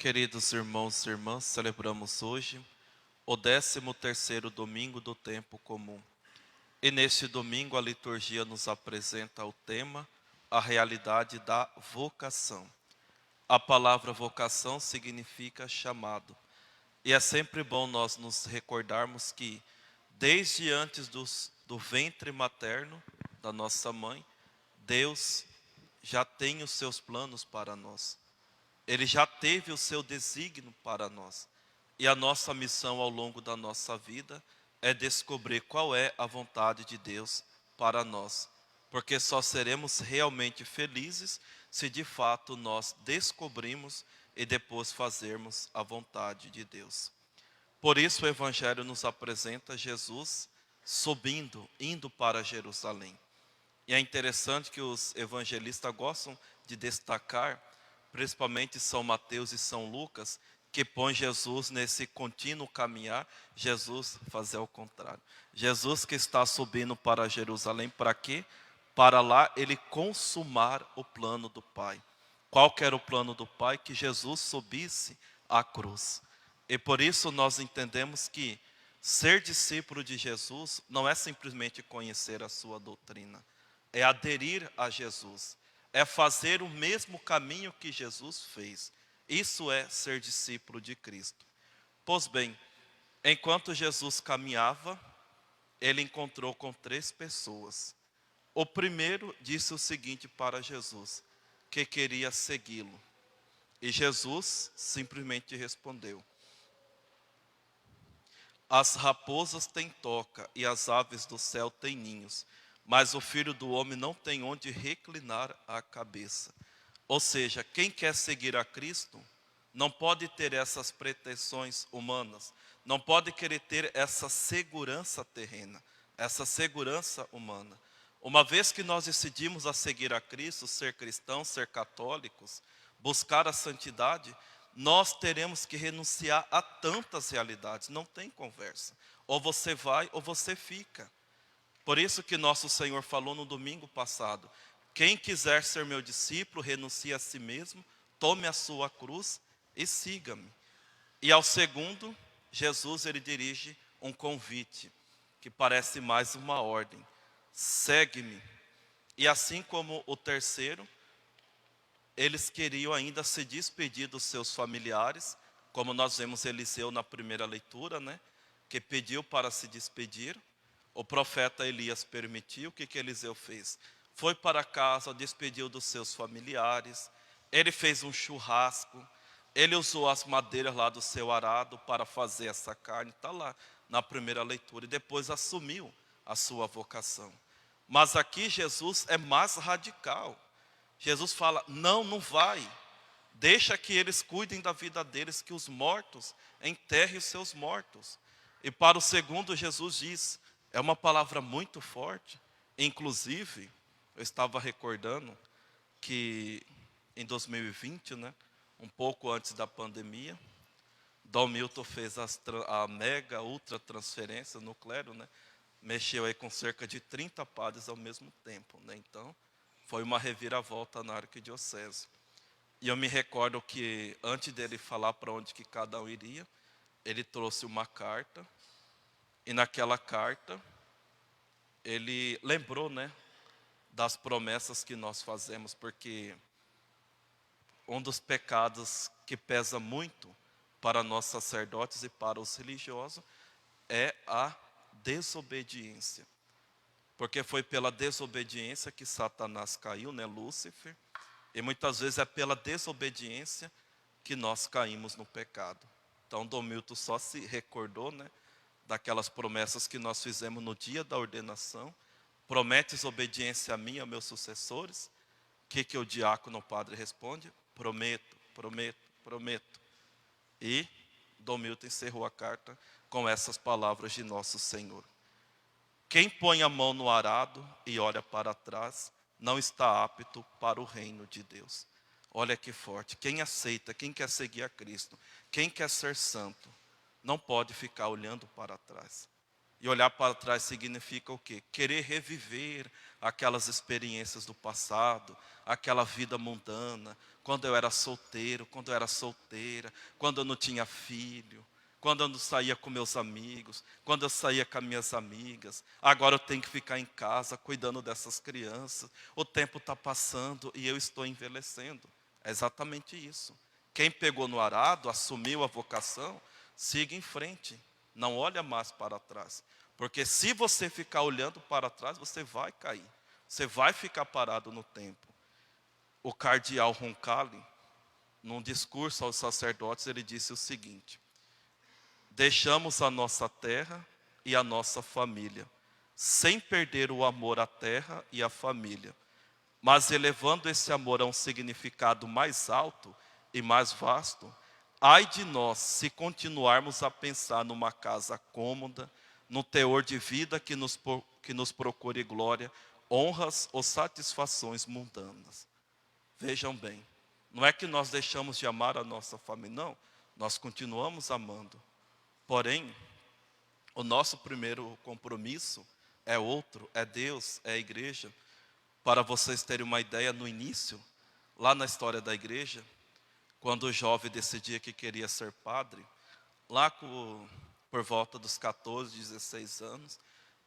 Queridos irmãos e irmãs, celebramos hoje o 13º domingo do tempo comum. E neste domingo a liturgia nos apresenta o tema, a realidade da vocação. A palavra vocação significa chamado. E é sempre bom nós nos recordarmos que desde antes do ventre materno da nossa mãe, Deus já tem os seus planos para nós. Ele já teve o seu desígnio para nós. E a nossa missão ao longo da nossa vida é descobrir qual é a vontade de Deus para nós. Porque só seremos realmente felizes se de fato nós descobrimos e depois fazermos a vontade de Deus. Por isso o Evangelho nos apresenta Jesus subindo, indo para Jerusalém. E é interessante que os evangelistas gostam de destacar, principalmente São Mateus e São Lucas, que põe Jesus nesse contínuo caminhar, Jesus fazer o contrário. Jesus que está subindo para Jerusalém, para quê? Para lá ele consumar o plano do Pai. Qual que era o plano do Pai? Que Jesus subisse à cruz. E por isso nós entendemos que ser discípulo de Jesus não é simplesmente conhecer a sua doutrina, é aderir a Jesus, é fazer o mesmo caminho que Jesus fez. Isso é ser discípulo de Cristo. Pois bem, enquanto Jesus caminhava, ele encontrou com 3 pessoas. O primeiro disse o seguinte para Jesus, que queria segui-lo. E Jesus simplesmente respondeu: as raposas têm toca e as aves do céu têm ninhos, mas o Filho do Homem não tem onde reclinar a cabeça. Ou seja, quem quer seguir a Cristo não pode ter essas pretensões humanas, não pode querer ter essa segurança terrena, essa segurança humana. Uma vez que nós decidimos a seguir a Cristo, ser cristãos, ser católicos, buscar a santidade, nós teremos que renunciar a tantas realidades, não tem conversa. Ou você vai ou você fica. Por isso que nosso Senhor falou no domingo passado: quem quiser ser meu discípulo, renuncie a si mesmo, tome a sua cruz e siga-me. E ao segundo, Jesus ele dirige um convite, que parece mais uma ordem: segue-me. E assim como o terceiro, eles queriam ainda se despedir dos seus familiares, como nós vemos Eliseu na primeira leitura, né? Que pediu para se despedir. O profeta Elias permitiu. O que Eliseu fez? Foi para casa, despediu dos seus familiares, ele fez um churrasco, ele usou as madeiras lá do seu arado para fazer essa carne, está lá na primeira leitura, e depois assumiu a sua vocação. Mas aqui Jesus é mais radical. Jesus fala: não vai. Deixa que eles cuidem da vida deles, que os mortos enterrem os seus mortos. E para o segundo, Jesus diz, é uma palavra muito forte. Inclusive, eu estava recordando que em 2020, né, um pouco antes da pandemia, Dom Milton fez a mega, ultra transferência no clero, né? Mexeu aí com cerca de 30 padres ao mesmo tempo, né? Então, foi uma reviravolta na arquidiocese. E eu me recordo que antes dele falar para onde que cada um iria, ele trouxe uma carta. E naquela carta, ele lembrou, né, das promessas que nós fazemos. Porque um dos pecados que pesa muito para nós sacerdotes e para os religiosos é a desobediência. Porque foi pela desobediência que Satanás caiu, né, Lúcifer. E muitas vezes é pela desobediência que nós caímos no pecado. Então Dom Milton só se recordou, né, daquelas promessas que nós fizemos no dia da ordenação. Prometes obediência a mim e a meus sucessores? O que o diácono, o padre responde? Prometo, prometo, prometo. E Dom Milton encerrou a carta com essas palavras de nosso Senhor: quem põe a mão no arado e olha para trás, não está apto para o reino de Deus. Olha que forte. Quem aceita, quem quer seguir a Cristo, quem quer ser santo, não pode ficar olhando para trás. E olhar para trás significa o quê? Querer reviver aquelas experiências do passado, aquela vida mundana, quando eu era solteiro, quando eu era solteira, quando eu não tinha filho, quando eu não saía com meus amigos, quando eu saía com as minhas amigas. Agora eu tenho que ficar em casa cuidando dessas crianças. O tempo está passando e eu estou envelhecendo. É exatamente isso. Quem pegou no arado, assumiu a vocação, siga em frente. Não olha mais para trás. Porque se você ficar olhando para trás, você vai cair. Você vai ficar parado no tempo. O cardeal Roncalli, num discurso aos sacerdotes, ele disse o seguinte: deixamos a nossa terra e a nossa família, sem perder o amor à terra e à família, mas elevando esse amor a um significado mais alto e mais vasto. Ai de nós se continuarmos a pensar numa casa cômoda, no teor de vida que nos procure glória, honras ou satisfações mundanas. Vejam bem, não é que nós deixamos de amar a nossa família, não, nós continuamos amando. Porém, o nosso primeiro compromisso é outro, é Deus, é a igreja. Para vocês terem uma ideia, no início, lá na história da igreja, quando o jovem decidia que queria ser padre, lá por volta dos 14, 16 anos,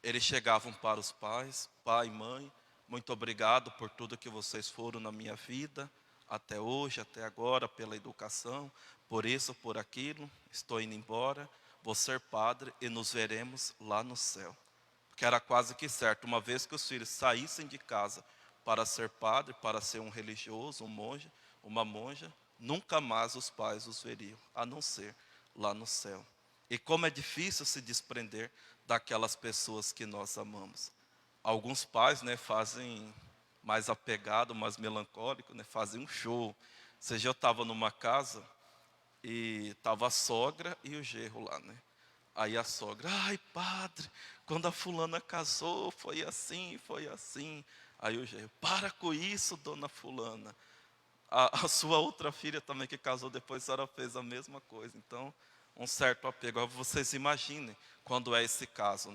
eles chegavam para os pais: pai, mãe, muito obrigado por tudo que vocês foram na minha vida, até hoje, até agora, pela educação, por isso, por aquilo, estou indo embora, vou ser padre e nos veremos lá no céu. Porque era quase que certo, uma vez que os filhos saíssem de casa para ser padre, para ser um religioso, um monge, uma monja, nunca mais os pais os veriam, a não ser lá no céu. E como é difícil se desprender daquelas pessoas que nós amamos. Alguns pais, fazem mais apegado, mais melancólico, fazem um show. Eu estava numa casa e estava a sogra e o genro lá, Aí a sogra: ai, padre, quando a fulana casou, foi assim, foi assim. Aí o genro: para com isso, dona fulana. A sua outra filha também que casou depois, a senhora fez a mesma coisa. Então, um certo apego. Agora vocês imaginem quando é esse caso,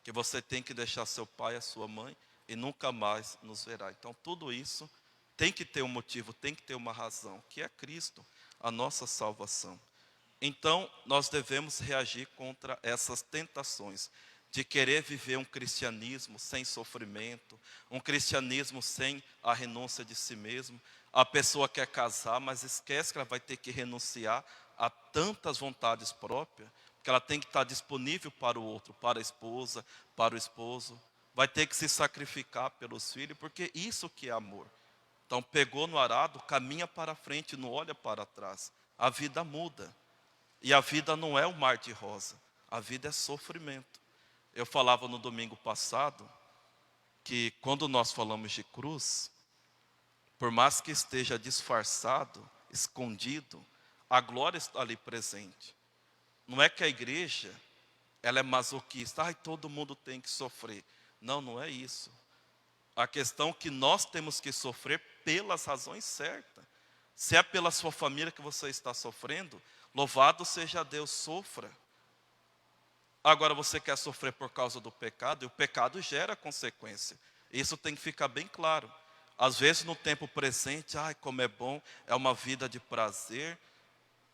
Que você tem que deixar seu pai e a sua mãe e nunca mais nos verá. Então, tudo isso tem que ter um motivo, tem que ter uma razão, que é Cristo, a nossa salvação. Então, nós devemos reagir contra essas tentações de querer viver um cristianismo sem sofrimento, um cristianismo sem a renúncia de si mesmo. A pessoa quer casar, mas esquece que ela vai ter que renunciar a tantas vontades próprias, porque ela tem que estar disponível para o outro, para a esposa, para o esposo. Vai ter que se sacrificar pelos filhos, porque isso que é amor. Então, pegou no arado, caminha para frente, não olha para trás. A vida muda. E a vida não é um mar de rosa, a vida é sofrimento. Eu falava no domingo passado que quando nós falamos de cruz, por mais que esteja disfarçado, escondido, a glória está ali presente. Não é que a igreja, ela é masoquista, ai, todo mundo tem que sofrer. Não, não é isso. A questão é que nós temos que sofrer pelas razões certas. Se é pela sua família que você está sofrendo, louvado seja Deus, sofra. Agora você quer sofrer por causa do pecado, e o pecado gera consequência. Isso tem que ficar bem claro. Às vezes no tempo presente, ai, como é bom, é uma vida de prazer,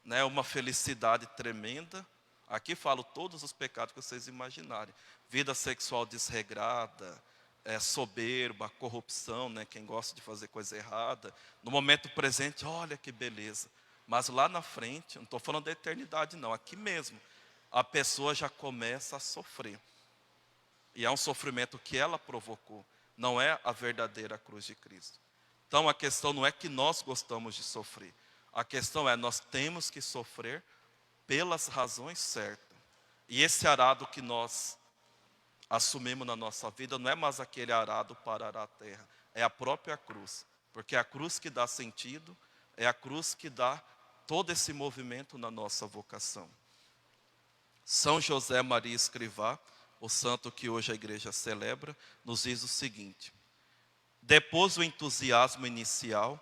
uma felicidade tremenda. Aqui falo todos os pecados que vocês imaginarem. Vida sexual desregrada, soberba, corrupção, quem gosta de fazer coisa errada. No momento presente, olha que beleza. Mas lá na frente, não estou falando da eternidade não, aqui mesmo, a pessoa já começa a sofrer. E é um sofrimento que ela provocou, não é a verdadeira cruz de Cristo. Então a questão não é que nós gostamos de sofrer. A questão é, nós temos que sofrer pelas razões certas. E esse arado que nós assumimos na nossa vida não é mais aquele arado para arar a terra, é a própria cruz. Porque é a cruz que dá sentido, é a cruz que dá todo esse movimento na nossa vocação. São José Maria Escrivá, o santo que hoje a igreja celebra, nos diz o seguinte: depois do entusiasmo inicial,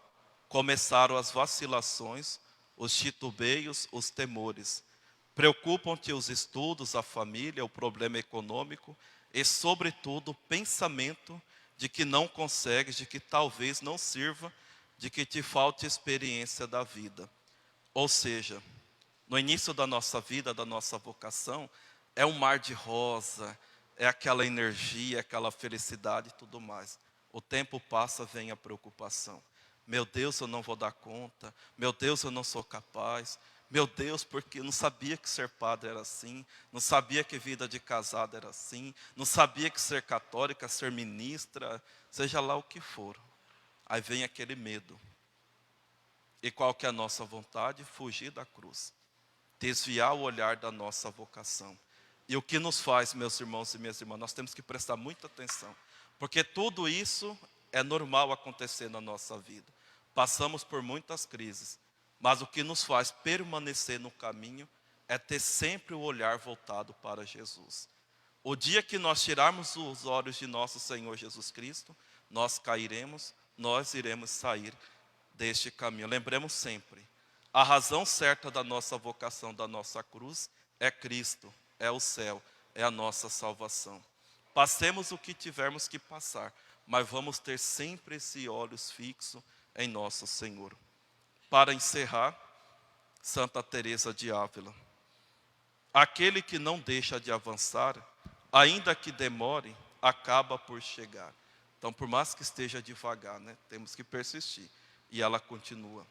começaram as vacilações, os titubeios, os temores. Preocupam-te os estudos, a família, o problema econômico e, sobretudo, o pensamento de que não consegues, de que talvez não sirva, de que te falte experiência da vida. Ou seja, no início da nossa vida, da nossa vocação, é um mar de rosa, é aquela energia, aquela felicidade e tudo mais. O tempo passa, vem a preocupação. Meu Deus, eu não vou dar conta. Meu Deus, eu não sou capaz. Meu Deus, porque eu não sabia que ser padre era assim. Não sabia que vida de casado era assim. Não sabia que ser católica, ser ministra, seja lá o que for. Aí vem aquele medo. E qual que é a nossa vontade? Fugir da cruz. Desviar o olhar da nossa vocação. E o que nos faz, meus irmãos e minhas irmãs, nós temos que prestar muita atenção. Porque tudo isso é normal acontecer na nossa vida. Passamos por muitas crises. Mas o que nos faz permanecer no caminho é ter sempre o olhar voltado para Jesus. O dia que nós tirarmos os olhos de nosso Senhor Jesus Cristo, nós cairemos, nós iremos sair deste caminho. Lembremos sempre, a razão certa da nossa vocação, da nossa cruz, é Cristo, é o céu, é a nossa salvação. Passemos o que tivermos que passar, mas vamos ter sempre esse olhos fixo em nosso Senhor. Para encerrar, Santa Teresa de Ávila. Aquele que não deixa de avançar, ainda que demore, acaba por chegar. Então, por mais que esteja devagar, né, temos que persistir. E ela continua.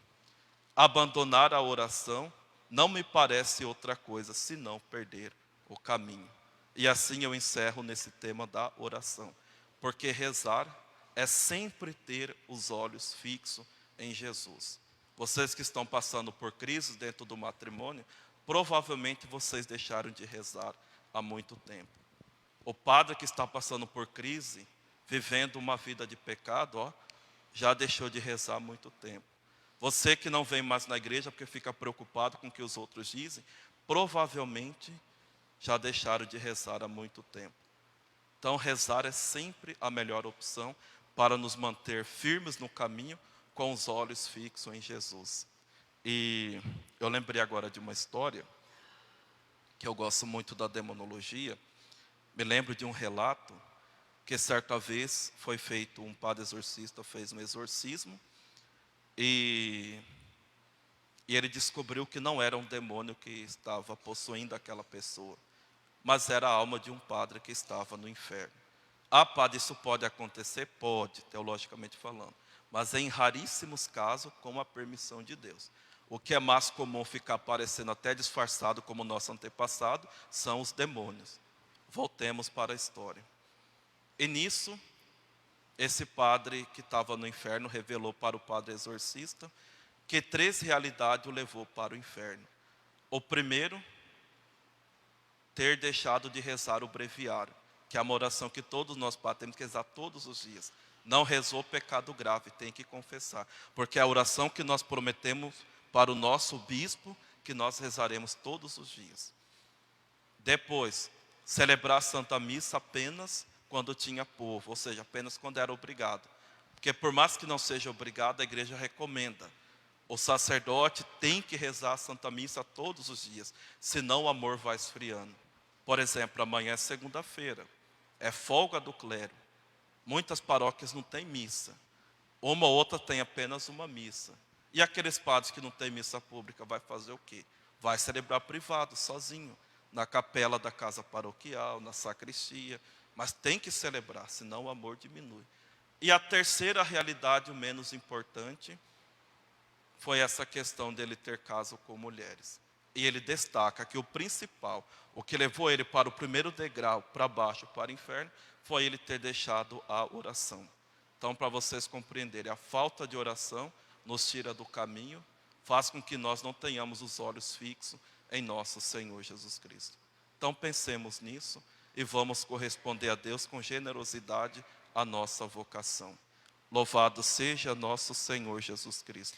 Abandonar a oração não me parece outra coisa senão perder o caminho. E assim eu encerro nesse tema da oração. Porque rezar é sempre ter os olhos fixos em Jesus. Vocês que estão passando por crises dentro do matrimônio, provavelmente vocês deixaram de rezar há muito tempo. O padre que está passando por crise, vivendo uma vida de pecado, já deixou de rezar há muito tempo. Você que não vem mais na igreja porque fica preocupado com o que os outros dizem, provavelmente já deixaram de rezar há muito tempo. Então rezar é sempre a melhor opção para nos manter firmes no caminho com os olhos fixos em Jesus. E eu lembrei agora de uma história, que eu gosto muito da demonologia. Me lembro de um relato, que certa vez foi feito, um padre exorcista fez um exorcismo, e ele descobriu que não era um demônio que estava possuindo aquela pessoa, mas era a alma de um padre que estava no inferno. Ah, padre, isso pode acontecer? Pode, teologicamente falando. Mas em raríssimos casos, com a permissão de Deus. O que é mais comum ficar aparecendo até disfarçado como nosso antepassado, são os demônios. Voltemos para a história. E nisso, esse padre que estava no inferno revelou para o padre exorcista que 3 realidades o levou para o inferno. O primeiro, ter deixado de rezar o breviário, que é uma oração que todos nós temos que rezar todos os dias. Não rezou, pecado grave, tem que confessar. Porque é a oração que nós prometemos para o nosso bispo, que nós rezaremos todos os dias. Depois, celebrar a Santa Missa apenas quando tinha povo, ou seja, apenas quando era obrigado. Porque por mais que não seja obrigado, a igreja recomenda. O sacerdote tem que rezar a Santa Missa todos os dias, senão o amor vai esfriando. Por exemplo, amanhã é segunda-feira, é folga do clero. Muitas paróquias não têm missa. Uma ou outra tem apenas uma missa. E aqueles padres que não têm missa pública, vai fazer o quê? Vai celebrar privado, sozinho, na capela da casa paroquial, na sacristia. Mas tem que celebrar, senão o amor diminui. E a terceira realidade, o menos importante, foi essa questão dele ter caso com mulheres. E ele destaca que o principal, o que levou ele para o primeiro degrau, para baixo, para o inferno, foi ele ter deixado a oração. Então, para vocês compreenderem, a falta de oração nos tira do caminho, faz com que nós não tenhamos os olhos fixos em nosso Senhor Jesus Cristo. Então, pensemos nisso e vamos corresponder a Deus com generosidade à nossa vocação. Louvado seja nosso Senhor Jesus Cristo.